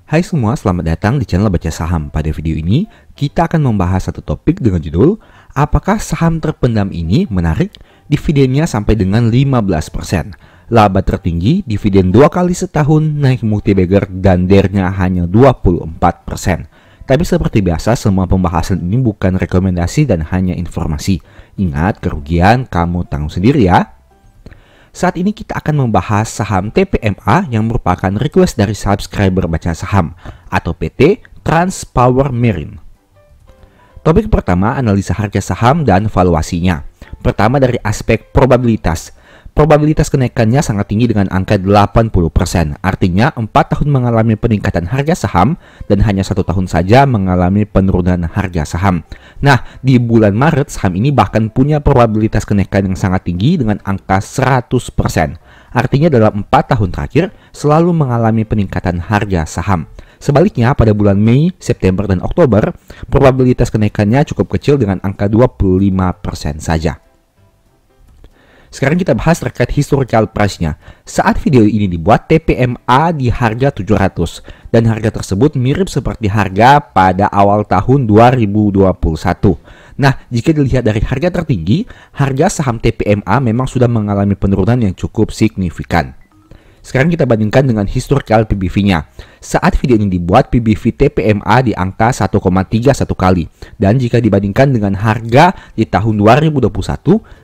Hai semua, selamat datang di channel Baca Saham. Pada video ini, kita akan membahas satu topik dengan judul, apakah saham terpendam ini menarik? Dividennya sampai dengan 15%. Laba tertinggi, dividen 2 kali setahun, naik multi-bagger, dan DER-nya hanya 24%. Tapi seperti biasa, semua pembahasan ini bukan rekomendasi dan hanya informasi. Ingat, kerugian kamu tanggung sendiri ya. Saat ini kita akan membahas saham TPMA yang merupakan request dari subscriber Baca Saham atau PT Trans Power Marine. Topik pertama, analisa harga saham dan valuasinya. Pertama dari aspek probabilitas. Probabilitas kenaikannya sangat tinggi dengan angka 80%. Artinya 4 tahun mengalami peningkatan harga saham dan hanya 1 tahun saja mengalami penurunan harga saham. Nah, di bulan Maret saham ini bahkan punya probabilitas kenaikan yang sangat tinggi dengan angka 100%. Artinya dalam 4 tahun terakhir selalu mengalami peningkatan harga saham. Sebaliknya pada bulan Mei, September, dan Oktober, probabilitas kenaikannya cukup kecil dengan angka 25% saja. Sekarang kita bahas terkait historical price-nya. Saat video ini dibuat, TPMA di harga 700 dan harga tersebut mirip seperti harga pada awal tahun 2021. Nah, jika dilihat dari harga tertinggi, harga saham TPMA memang sudah mengalami penurunan yang cukup signifikan. Sekarang kita bandingkan dengan historical PBV-nya. Saat video ini dibuat, PBV TPMA di angka 1,31 kali. Dan jika dibandingkan dengan harga di tahun 2021,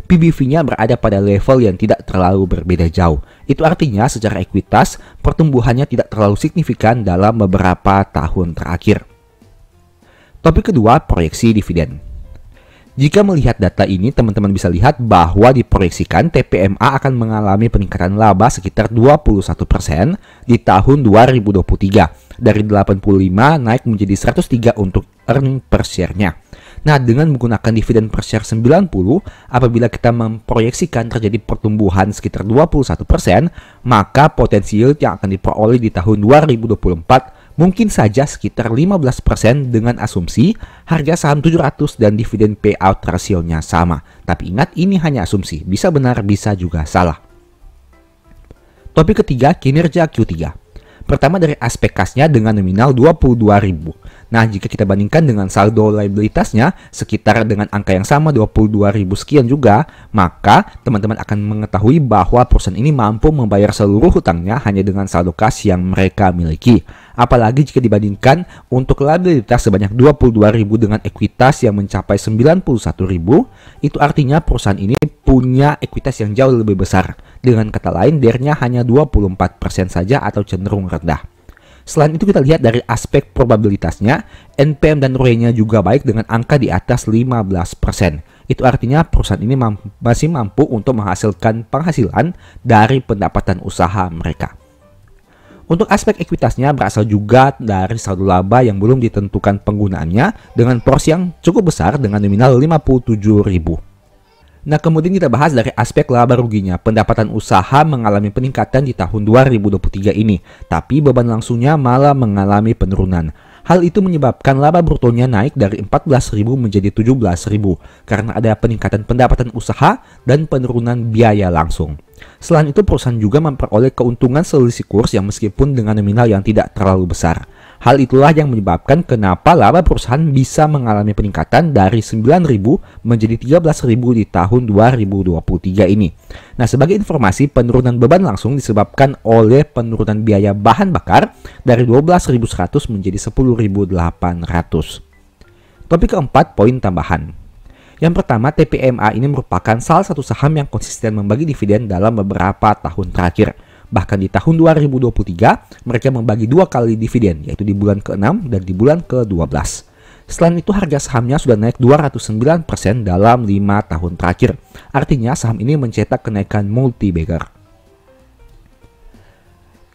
PBV-nya berada pada level yang tidak terlalu berbeda jauh. Itu artinya secara ekuitas, pertumbuhannya tidak terlalu signifikan dalam beberapa tahun terakhir. Topik kedua, proyeksi dividen. Jika melihat data ini, teman-teman bisa lihat bahwa diproyeksikan TPMA akan mengalami peningkatan laba sekitar 21% di tahun 2023. Dari 85 naik menjadi 103 untuk earning per share-nya. Nah, dengan menggunakan dividen per share 90, apabila kita memproyeksikan terjadi pertumbuhan sekitar 21%, maka potensi yield yang akan diperoleh di tahun 2024 mungkin saja sekitar 15% dengan asumsi harga saham 700 dan dividen payout rasionya sama. Tapi ingat, ini hanya asumsi, bisa benar bisa juga salah. Topik ketiga, kinerja Q3. Pertama dari aspek kasnya dengan nominal 22.000. Nah, jika kita bandingkan dengan saldo liabilitasnya sekitar dengan angka yang sama 22.000 sekian juga, maka teman-teman akan mengetahui bahwa perusahaan ini mampu membayar seluruh hutangnya hanya dengan saldo kas yang mereka miliki. Apalagi jika dibandingkan untuk liabilitas sebanyak 22.000 dengan ekuitas yang mencapai 91.000, itu artinya perusahaan ini punya ekuitas yang jauh lebih besar. Dengan kata lain, DER-nya hanya 24% saja atau cenderung rendah. Selain itu kita lihat dari aspek probabilitasnya, NPM dan ROE-nya juga baik dengan angka di atas 15%. Itu artinya perusahaan ini masih mampu untuk menghasilkan penghasilan dari pendapatan usaha mereka. Untuk aspek ekuitasnya berasal juga dari saldo laba yang belum ditentukan penggunaannya dengan porsi yang cukup besar dengan nominal 57.000. Nah, kemudian kita bahas dari aspek laba ruginya. Pendapatan usaha mengalami peningkatan di tahun 2023 ini, tapi beban langsungnya malah mengalami penurunan. Hal itu menyebabkan laba brutonya naik dari 14.000 menjadi 17.000 karena ada peningkatan pendapatan usaha dan penurunan biaya langsung. Selain itu, perusahaan juga memperoleh keuntungan selisih kurs yang meskipun dengan nominal yang tidak terlalu besar. Hal itulah yang menyebabkan kenapa laba perusahaan bisa mengalami peningkatan dari 9.000 menjadi 13.000 di tahun 2023 ini. Nah, sebagai informasi, penurunan beban langsung disebabkan oleh penurunan biaya bahan bakar dari 12.100 menjadi 10.800. Topik keempat, poin tambahan. Yang pertama, TPMA ini merupakan salah satu saham yang konsisten membagi dividen dalam beberapa tahun terakhir. Bahkan di tahun 2023, mereka membagi 2 kali dividen, yaitu di bulan ke-6 dan di bulan ke-12. Selain itu, harga sahamnya sudah naik 209% dalam 5 tahun terakhir. Artinya, saham ini mencetak kenaikan multi-bagger.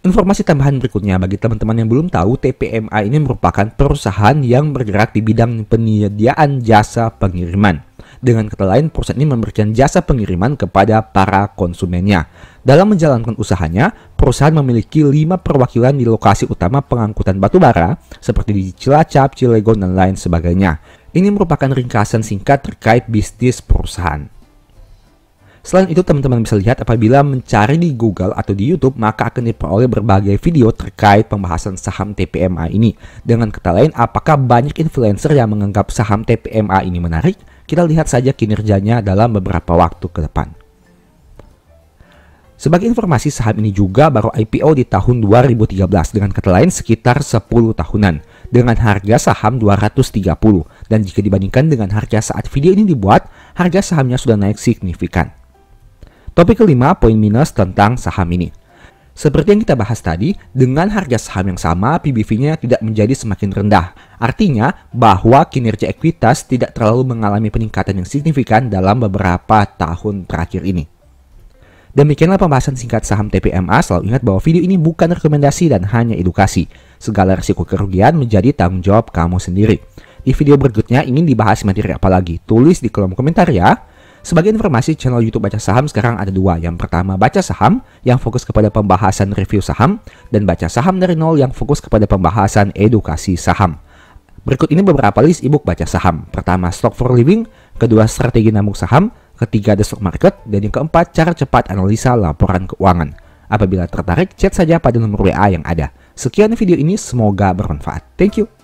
Informasi tambahan berikutnya, bagi teman-teman yang belum tahu, TPMA ini merupakan perusahaan yang bergerak di bidang penyediaan jasa pengiriman. Dengan kata lain, perusahaan ini memberikan jasa pengiriman kepada para konsumennya. Dalam menjalankan usahanya, perusahaan memiliki 5 perwakilan di lokasi utama pengangkutan batubara seperti di Cilacap, Cilegon, dan lain sebagainya. Ini merupakan ringkasan singkat terkait bisnis perusahaan. Selain itu, teman-teman bisa lihat apabila mencari di Google atau di YouTube, maka akan diperoleh berbagai video terkait pembahasan saham TPMA ini. Dengan kata lain, apakah banyak influencer yang menganggap saham TPMA ini menarik? Kita lihat saja kinerjanya dalam beberapa waktu ke depan. Sebagai informasi, saham ini juga baru IPO di tahun 2013, dengan kata lain sekitar 10 tahunan, dengan harga saham 230. Dan jika dibandingkan dengan harga saat video ini dibuat, harga sahamnya sudah naik signifikan. Topik kelima, poin minus tentang saham ini. Seperti yang kita bahas tadi, dengan harga saham yang sama, PBV-nya tidak menjadi semakin rendah. Artinya bahwa kinerja ekuitas tidak terlalu mengalami peningkatan yang signifikan dalam beberapa tahun terakhir ini. Demikianlah pembahasan singkat saham TPMA. Selalu ingat bahwa video ini bukan rekomendasi dan hanya edukasi. Segala risiko kerugian menjadi tanggung jawab kamu sendiri. Di video berikutnya ingin dibahas materi apa lagi? Tulis di kolom komentar ya. Sebagai informasi, channel YouTube Baca Saham sekarang ada dua. Yang pertama, Baca Saham yang fokus kepada pembahasan review saham, dan Baca Saham dari Nol yang fokus kepada pembahasan edukasi saham. Berikut ini beberapa list ebook Baca Saham. Pertama, Stock for Living, kedua, Strategi Nabung Saham, ketiga, The Stock Market, dan yang keempat, Cara Cepat Analisa Laporan Keuangan. Apabila tertarik, chat saja pada nomor WA yang ada. Sekian video ini, semoga bermanfaat. Thank you.